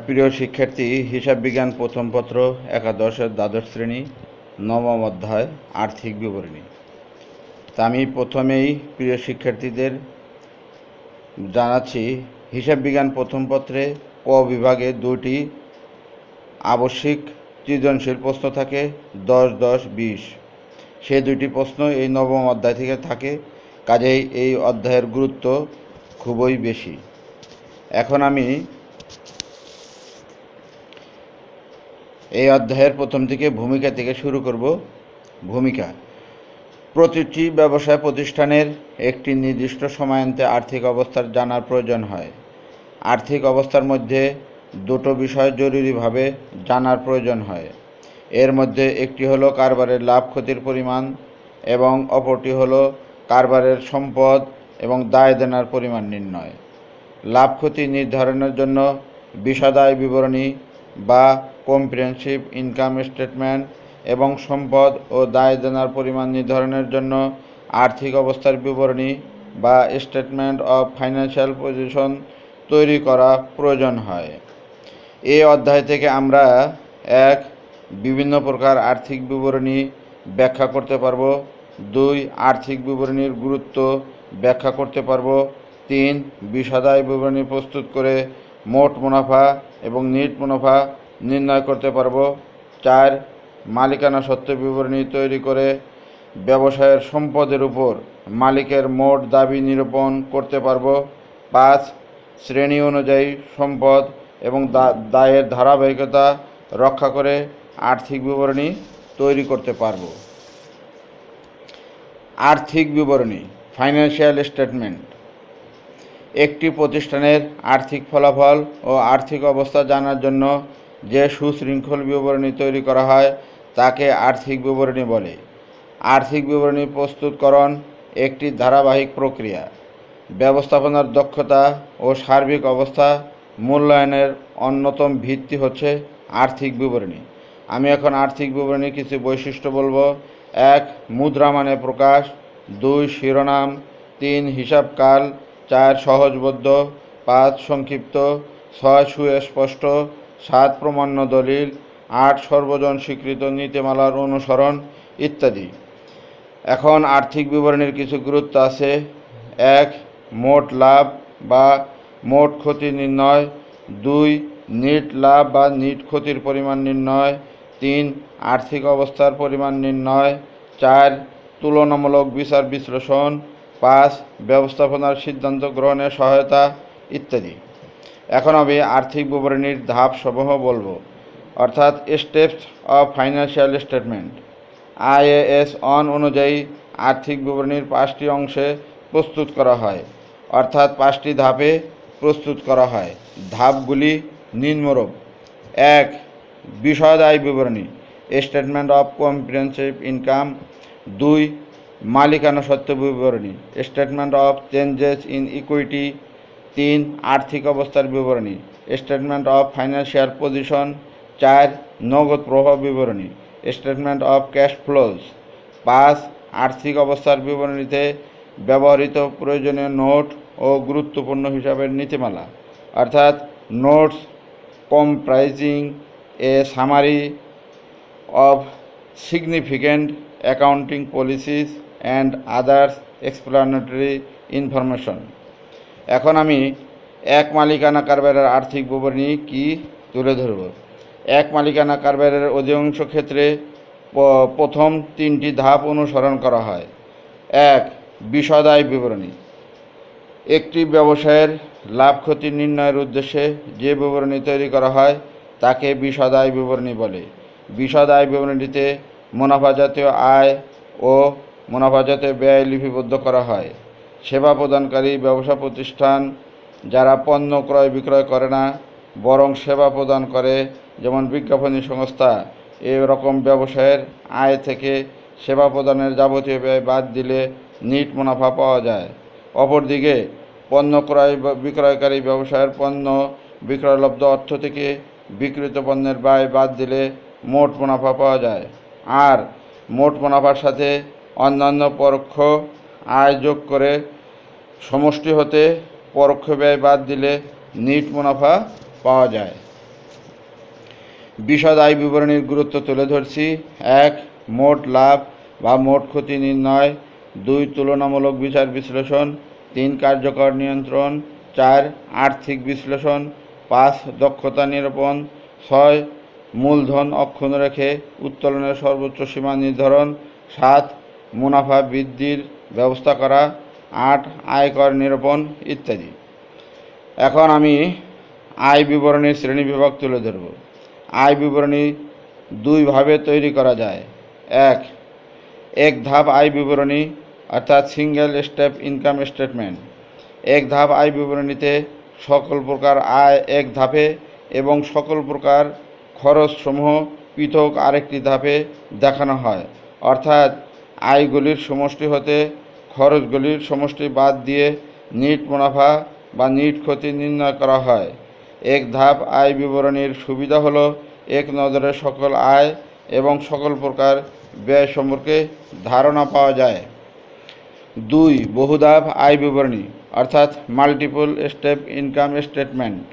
প্রিয় শিক্ষার্থী, হিসাব বিজ্ঞান প্রথম পত্র একাদশের দ্বাদশ শ্রেণী নবম অধ্যায় আর্থিক বিবরণী। তা আমি প্রথমেই প্রিয় শিক্ষার্থীদের জানাচ্ছি, হিসাব বিজ্ঞান প্রথম পত্রে ক বিভাগে দুটি আবশ্যিক সৃজনশীল প্রশ্ন থাকে, 10, 10, 20। সেই দুইটি প্রশ্ন এই নবম অধ্যায় থেকে থাকে, কাজেই এই অধ্যায়ের গুরুত্ব খুবই বেশি। এখন আমি এই অধ্যায়ের প্রথম থেকে ভূমিকা থেকে শুরু করব। ভূমিকা: প্রতিটি ব্যবসায় প্রতিষ্ঠানের একটি নির্দিষ্ট সময়ান্তে আর্থিক অবস্থার জানার প্রয়োজন হয়। আর্থিক অবস্থার মধ্যে দুটো বিষয় জরুরিভাবে জানার প্রয়োজন হয়। এর মধ্যে একটি হলো কারবারের লাভ ক্ষতির পরিমাণ এবং অপরটি হলো কারবারের সম্পদ এবং দায় দেনার পরিমাণ নির্ণয়। লাভ ক্ষতি নির্ধারণের জন্য বিশদায় বিবরণী বা কম্প্রিহেনসিভ ইনকাম স্টেটমেন্ট এবং সম্পদ ও দায় দেনার পরিমাণ নির্ধারণের জন্য আর্থিক অবস্থার বিবরণী বা স্টেটমেন্ট অফ ফাইন্যান্সিয়াল পজিশন তৈরি করা প্রয়োজন হয়। এই অধ্যায় থেকে আমরা বিভিন্ন প্রকার আর্থিক বিবরণী ব্যাখ্যা করতে পারব। 2, আর্থিক বিবরণীর গুরুত্ব ব্যাখ্যা করতে পারব। 3, বিশদায় বিবরণী প্রস্তুত করে মোট মুনাফা এবং নিট মুনাফা নির্ণয় করতে পারব। 4, মালিকানা সত্ত্ব বিবরণী তৈরি করে ব্যবসায়ের সম্পদের উপর মালিকের মোট দাবি নিরূপণ করতে পারব। 5, শ্রেণী অনুযায়ী সম্পদ এবং দায়ের ধারাবাহিকতা রক্ষা করে আর্থিক বিবরণী তৈরি করতে পারব। আর্থিক বিবরণী, ফাইন্যান্সিয়াল স্টেটমেন্ট। একটি প্রতিষ্ঠানের আর্থিক ফলাফল ও আর্থিক অবস্থা জানার জন্য যে সুশৃঙ্খল বিবরণী তৈরি করা হয় তাকে আর্থিক বিবরণী বলে। আর্থিক বিবরণী প্রস্তুতকরণ একটি ধারাবাহিক প্রক্রিয়া। ব্যবস্থাপনার দক্ষতা ও সার্বিক অবস্থা মূল্যায়নের অন্যতম ভিত্তি হচ্ছে আর্থিক বিবরণী। আমি এখন আর্থিক বিবরণীর কিছু বৈশিষ্ট্য বলবো। 1, মুদ্রামানে প্রকাশ। 2, শিরোনাম। 3, হিসাবকাল। 4, সহজবোধ্য। 5, সংক্ষিপ্ত। 6, সুস্পষ্ট। 7, প্রমাণ্য দলিল। 8, সর্বজন স্বীকৃত নীতিমালার অনুসরণ ইত্যাদি। এখন আর্থিক বিবরণীর কিছু গুরুত্ব আছে। 1, মোট লাভ বা মোট ক্ষতি নির্ণয়। 2, নিট লাভ বা নিট ক্ষতির পরিমাণ নির্ণয়। 3, আর্থিক অবস্থার পরিমাণ নির্ণয়। 4, তুলনামূলক বিচার বিশ্লেষণ। 5, ব্যবস্থাপনার সিদ্ধান্ত গ্রহণে সহায়তা ইত্যাদি। এখন আমি আর্থিক বিবরণীর ধাপসমূহ বলবো, অর্থাৎ steps of financial statement. IAS 1 অনুযায়ী আর্থিক বিবরণীর 5টি অংশে প্রস্তুত করা হয়, অর্থাৎ 5টি ধাপে প্রস্তুত করা হয়। ধাপগুলি নিম্নরূপ: 1, বিশদায় বিবরণী, স্টেটমেন্ট অফ কম্প্রিহেনসিভ ইনকাম। 2, মালিকানা সত্ত্ব বিবরণী, statement of changes in equity. 3, আর্থিক অবস্থার বিবরণী, স্টেটমেন্ট অফ ফাইন্যান্সিয়াল পজিশন। 4, নগদ প্রবাহ বিবরণী, স্টেটমেন্ট অফ ক্যাশ ফ্লোজ। 5, আর্থিক অবস্থার বিবরণীতে ব্যবহৃত প্রয়োজনীয় নোট ও গুরুত্বপূর্ণ হিসাবের নীতিমালা, অর্থাৎ notes comprising a summary of significant accounting policies and others explanatory information. এখন আমি এক মালিকানা কারবারের আর্থিক বিবরণী কি তুলে ধরব। এক মালিকানা কারবারের অধিকাংশ ক্ষেত্রে প্রথম 3টি ধাপ অনুসরণ করা হয়। 1, বিশদায় বিবরণী। একটি ব্যবসায়ের লাভ ক্ষতি নির্ণয়ের উদ্দেশ্যে যে বিবরণী তৈরি করা হয় তাকে বিশদায় বিবরণী বলে। বিশদায় বিবরণীতে মুনাফা জাতীয় আয় ও মুনাফা জাতীয় ব্যয় লিপিবদ্ধ করা হয়। সেবা প্রদানকারী ব্যবসা প্রতিষ্ঠান যারা পণ্য ক্রয় বিক্রয় করে না বরং সেবা প্রদান করে, যেমন বিজ্ঞাপনী সংস্থা, এরকম ব্যবসায়ের আয় থেকে সেবা প্রদানের যাবতীয় ব্যয় বাদ দিলে নিট মুনাফা পাওয়া যায়। অপরদিকে পণ্য ক্রয় বিক্রয়কারী ব্যবসায়ের পণ্য বিক্রয়লব্ধ অর্থ থেকে বিক্রিত পণ্যের ব্যয় বাদ দিলে মোট মুনাফা পাওয়া যায়। আর মোট মুনাফার সাথে অন্যান্য পরোক্ষ আয় যোগ করে সমষ্টি হতে পরোক্ষ ব্যয় বাদ দিলে নিট মুনাফা পাওয়া যায়। বিশদ আয় বিবরণীর গুরুত্ব তুলে ধরছি। 1. মোট লাভ বা মোট ক্ষতি নির্ণয়। 2. তুলনামূলক বিচার বিশ্লেষণ। 3. কার্যকর নিয়ন্ত্রণ। 4. আর্থিক বিশ্লেষণ। 5. দক্ষতা নিরূপণ। 6. মূলধন অক্ষুণ্ণ রেখে উত্তোলনের সর্বোচ্চ সীমা নির্ধারণ। 7. মুনাফা বৃদ্ধির ব্যবস্থা করা। 8. আয়কর নিরূপণ ইত্যাদি। এখন আমি আয় বিবরণীর শ্রেণীবিভাগ তুলে ধরব। আয় বিবরণী দুইভাবে তৈরি করা যায়। এক ধাপ আয় বিবরণী অর্থাৎ সিঙ্গেল স্টেপ ইনকাম স্টেটমেন্ট। এক ধাপ আয় বিবরণীতে সকল প্রকার আয় এক ধাপে এবং সকল প্রকার খরচসমূহ পৃথক আরেকটি ধাপে দেখানো হয়, অর্থাৎ আয়গুলির সমষ্টি হতে খরচগুলির সমষ্টি বাদ দিয়ে নিট মুনাফা বা নিট ক্ষতি নির্ণয় করা হয়। এক ধাপ আয় বিবরণীর সুবিধা হলো এক নজরে সকল আয় এবং সকল প্রকার ব্যয় সম্পর্কে ধারণা পাওয়া যায়। 2. বহুধাপ আয় বিবরণী অর্থাৎ মাল্টিপল স্টেপ ইনকাম স্টেটমেন্ট।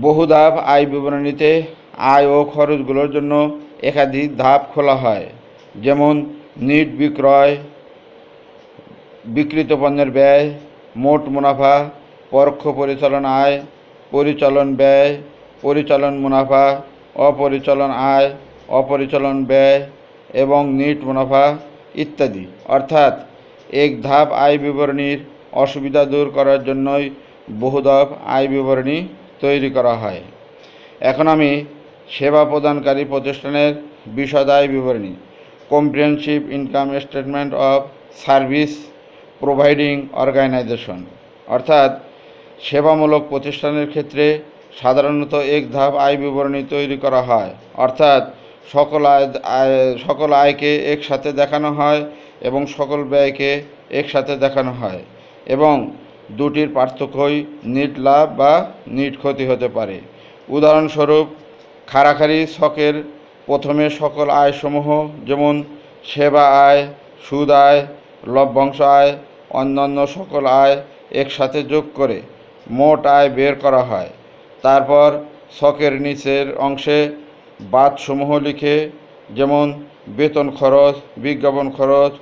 বহুধাপ আয় বিবরণীতে আয় ও খরচগুলোর জন্য একাধিক ধাপ খোলা হয়, যেমন নিট বিক্রয়, বিক্রিত পণ্যের ব্যয়, মোট মুনাফা, পরোক্ষ পরিচালন আয়, পরিচালন ব্যয়, পরিচালন মুনাফা, অপরিচালন আয়, অপরিচালন ব্যয় এবং নিট মুনাফা ইত্যাদি। অর্থাৎ এক ধাপ আয় বিবরণীর অসুবিধা দূর করার জন্যই বহুধাপ আয় বিবরণী তৈরি করা হয়। এখন আমি সেবা প্রদানকারী প্রতিষ্ঠানের বিশদ আয় বিবরণী, comprehensive income statement of service providing organization, অর্থাৎ সেবামূলক প্রতিষ্ঠানের ক্ষেত্রে সাধারণত এক ধাপ আয় বিবরণী তৈরি করা হয়, অর্থাৎ সকল আয়কে একসাথে দেখানো হয় এবং সকল ব্যয়কে একসাথে দেখানো হয় এবং দুটির পার্থক্যই নিট লাভ বা নিট ক্ষতি হতে পারে। উদাহরণস্বরূপ, খাড়াখাড়ি ছকের প্রথমে সকল আয়সমূহ যেমন সেবা আয়, সুদ আয়, লভ্যাংশ আয়, অন্যান্য সকল আয় একসাথে যোগ করে মোট আয় বের করা হয়। তারপর ছকের নিচের অংশে বাদসমূহ লিখে, যেমন বেতন খরচ, বিজ্ঞাপন খরচ,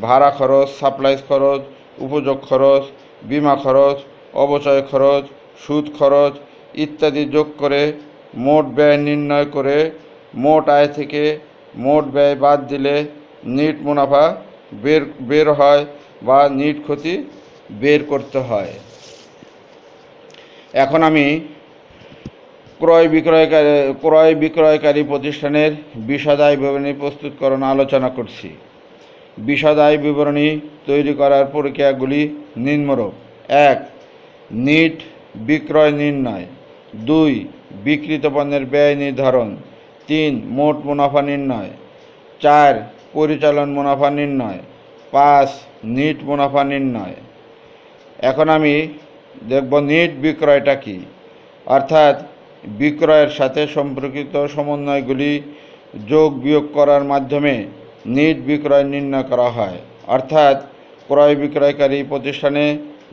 ভাড়া খরচ, সাপ্লাইজ খরচ, উপযোগ খরচ, বিমা খরচ, অবচয় খরচ, সুদ খরচ ইত্যাদি যোগ করে মোট ব্যয় নির্ণয় করে মোট আয় থেকে মোট ব্যয় বাদ দিলে নিট মুনাফা বের হয় বা নিট ক্ষতি বের করতে হয়। এখন আমি ক্রয় বিক্রয়কারী প্রতিষ্ঠানের বিশদ আয় বিবরণী প্রস্তুতকরণ আলোচনা করছি। বিশদ আয় বিবরণী তৈরি করার প্রক্রিয়াগুলি নিম্নরূপ: 1. নিট বিক্রয় নির্ণয়। 2. বিক্রিত পণ্যের ব্যয় নির্ধারণ। 3. মোট মুনাফা নির্ণয়। 4. পরিচালন মুনাফা নির্ণয়। 5. নিট মুনাফা নির্ণয়। এখন আমি দেখব নিট বিক্রয়টা কী, অর্থাৎ বিক্রয়ের সাথে সম্পর্কিত সমন্বয়গুলি যোগ বিয়োগ করার মাধ্যমে নিট বিক্রয় নির্ণয় করা হয়, অর্থাৎ ক্রয় বিক্রয়কারী প্রতিষ্ঠানে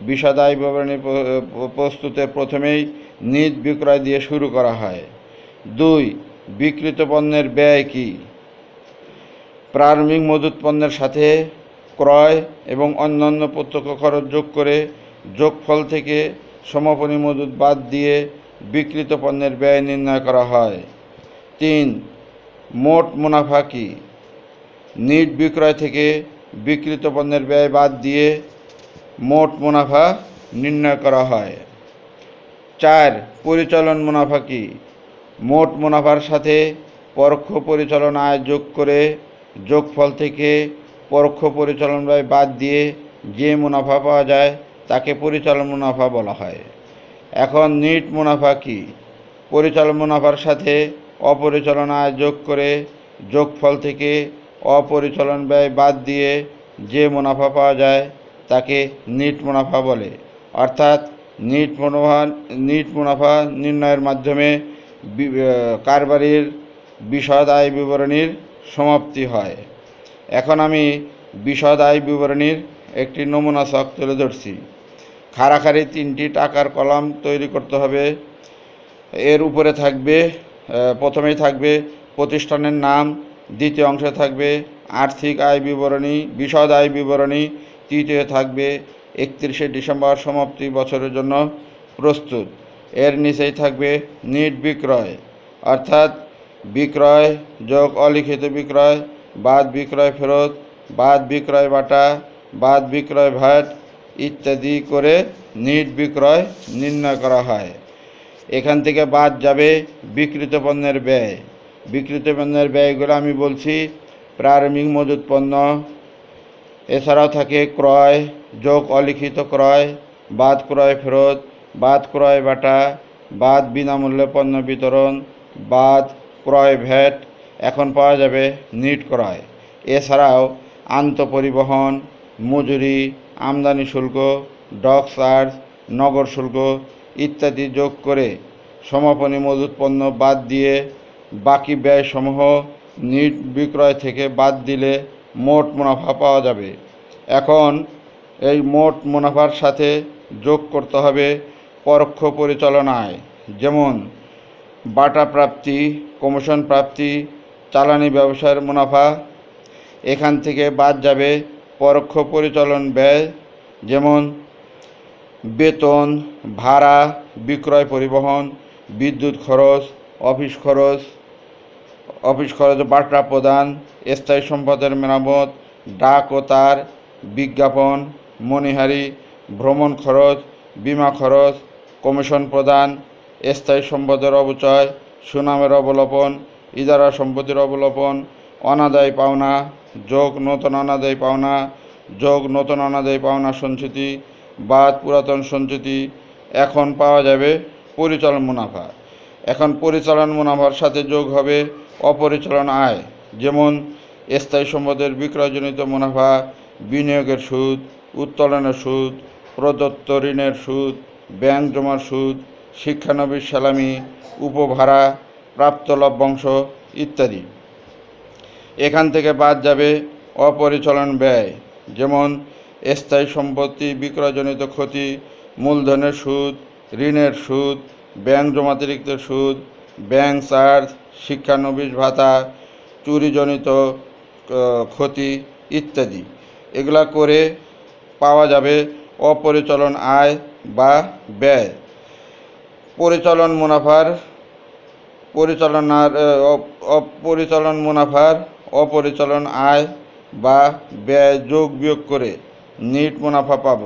বিশদ আয় বিবরণী প্রস্তুতের প্রথমেই নিট বিক্রয় দিয়ে শুরু করা হয়। 2. বিক্রিত পণ্যের ব্যয় কী? প্রারম্ভিক মজুত পণ্যের সাথে ক্রয় এবং অন্যান্য প্রত্যক্ষ খরচ যোগ করে যোগফল থেকে সমাপনী মজুত বাদ দিয়ে বিক্রিত পণ্যের ব্যয় নির্ণয় করা হয়। 3. মোট মুনাফা কী? নিট বিক্রয় থেকে বিক্রিত পণ্যের ব্যয় বাদ দিয়ে মোট মুনাফা নির্ণয় করা হয়। 4. পরিচালন মুনাফা কী? মোট মুনাফার সাথে পরোক্ষ পরিচালন আয় যোগ করে যোগফল থেকে পরোক্ষ পরিচালন ব্যয় বাদ দিয়ে যে মুনাফা পাওয়া যায় তাকে পরিচালন মুনাফা বলা হয়। এখন নিট মুনাফা কী? পরিচালন মুনাফার সাথে অপরিচালন আয় যোগ করে যোগফল থেকে অপরিচালন ব্যয় বাদ দিয়ে যে মুনাফা পাওয়া যায় তাকে নিট মুনাফা বলে, অর্থাৎ নিট মুনাফা নির্ণয়ের মাধ্যমে কারবারির বিশদ আয় বিবরণীর সমাপ্তি হয়। এখন আমি বিশদ আয় বিবরণীর একটি নমুনা ছক তুলে ধরছি। খাড়াখাড়ি 3টি টাকার কলাম তৈরি করতে হবে। এর উপরে থাকবে প্রথমেই থাকবে প্রতিষ্ঠানের নাম, দ্বিতীয় অংশে থাকবে আর্থিক আয় বিবরণী, বিশদ আয় বিবরণী, তৃতীয় থাকবে 31শে ডিসেম্বর সমাপ্তি বছরের জন্য প্রস্তুত। এর নিচেই থাকবে নিট বিক্রয়, অর্থাৎ বিক্রয় যোগ অলিখিত বিক্রয় বাদ বিক্রয় ফেরত বাদ বিক্রয় বাটা বাদ বিক্রয় ভ্যাট ইত্যাদি করে নিট বিক্রয় নির্ণয় করা হয়। এখান থেকে বাদ যাবে বিক্রিত পণ্যের ব্যয়। বিক্রিত পণ্যের ব্যয়গুলো আমি বলছি, প্রারম্ভিক মজুত পণ্য, এছাড়াও থাকে ক্রয় যোগ অলিখিত ক্রয় বাদ ক্রয় ফেরত বাদ ক্রয় বাটা বাদ বিনামূল্যে পণ্য বিতরণ বাদ ক্রয় ভ্যাট। এখন পাওয়া যাবে নিট ক্রয়। এছাড়াও আন্তঃপরিবহন, মজুরি, আমদানি শুল্ক, ডক চার্জ, নগর শুল্ক ইত্যাদি যোগ করে সমাপনী মজুত পণ্য বাদ দিয়ে বাকি ব্যয়সমূহ নিট বিক্রয় থেকে বাদ দিলে মোট মুনাফা পাওয়া যাবে। এখন এই মোট মুনাফার সাথে যোগ করতে হবে পরোক্ষ পরিচালন আয়, যেমন বাটা প্রাপ্তি, কমিশন প্রাপ্তি, জ্বালানি ব্যবসার মুনাফা। এখান থেকে বাদ যাবে পরোক্ষ পরিচালন ব্যয়, যেমন বেতন, ভাড়া, বিক্রয় পরিবহন, বিদ্যুৎ খরচ, অফিস খরচ বাটা প্রদান, স্থায়ী সম্পদের মেরামত, ডাক ও তার, বিজ্ঞাপন, মণিহারি, ভ্রমণ খরচ, বিমা খরচ, কমিশন প্রদান, স্থায়ী সম্পদের অপচয়, সুনামের অবলোপন, ইজারা সম্পত্তির অবলোপন, অনাদায়ী পাওনা যোগ নতুন অনাদায়ী পাওনা যোগ নতুন অনাদায়ী পাওনা সঞ্চিতি বাদ পুরাতন সঞ্চিতি। এখন পাওয়া যাবে পরিচালন মুনাফা। এখন পরিচালন মুনাফার সাথে যোগ হবে অপরিচালন আয়, যেমন স্থায়ী সম্পদের বিক্রয়জনিত মুনাফা, বিনিয়োগের সুদ, উত্তোলনের সুদ, প্রদত্ত ঋণের সুদ, ব্যাংক জমার সুদ, শিক্ষানবিশ সালামি, উপভাড়া, প্রাপ্ত লভ্যাংশ ইত্যাদি। এখান থেকে বাদ যাবে অপরিচালন ব্যয়, যেমন স্থায়ী সম্পত্তি বিক্রয়জনিত ক্ষতি, মূলধনের সুদ, ঋণের সুদ, ব্যাংক জমাতিরিক্ত সুদ, ব্যাংক চার্জ, শিক্ষানবিশ ভাতা, চুরিজনিত ক্ষতি ইত্যাদি। এগুলা করে পাওয়া যাবে অপরিচালন আয় বা ব্যয়। পরিচালন মুনাফার অপরিচালন আয় বা ব্যয় যোগ বিয়োগ করে নিট মুনাফা পাব।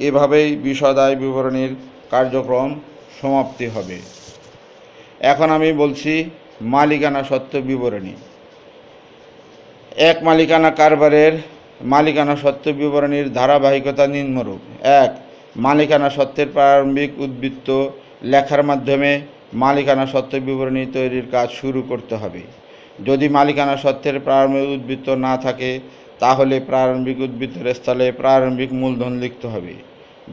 এভাবেই বিশদ আয় বিবরণীর কার্যক্রম সমাপ্তি হবে। এখন আমি বলছি মালিকানা সত্ত্ব বিবরণী। এক মালিকানা কারবারের মালিকানা সত্ত্ব বিবরণীর ধারাবাহিকতা নিম্নরূপ। 1. মালিকানা সত্ত্বের প্রারম্ভিক উদ্বৃত্ত লেখার মাধ্যমে মালিকানা সত্ত্ব বিবরণী তৈরির কাজ শুরু করতে হবে। যদি মালিকানা সত্ত্বের প্রারম্ভিক উদ্বৃত্ত না থাকে তাহলে প্রারম্ভিক উদ্বৃত্তের স্থলে প্রারম্ভিক মূলধন লিখতে হবে।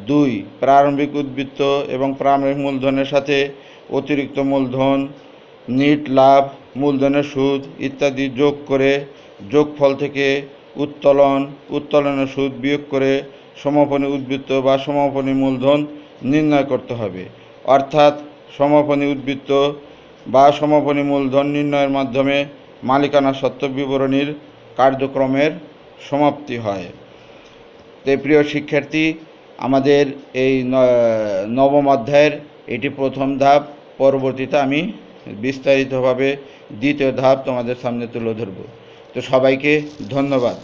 2. প্রারম্ভিক উদ্বৃত্ত এবং প্রারম্ভিক মূলধনের সাথে অতিরিক্ত মূলধন, নিট লাভ, মূলধনের সুদ ইত্যাদি যোগ করে যোগফল থেকে উত্তোলনের সুদ বিয়োগ করে সমাপনী উদ্বৃত্ত বা সমাপনী মূলধন নির্ণয় করতে হবে। অর্থাৎ সমাপনী উদ্বৃত্ত বা সমাপনী মূলধন নির্ণয়ের মাধ্যমে মালিকানা সত্ত্ব বিবরণীর কার্যক্রমের সমাপ্তি হয়। তাই প্রিয় শিক্ষার্থী, আমাদের এই নবম অধ্যায়ের এটি প্রথম ধাপ। পরবর্তীতে আমি বিস্তারিতভাবে দ্বিতীয় ধাপ তোমাদের সামনে তুলে ধরব। তো সবাইকে ধন্যবাদ।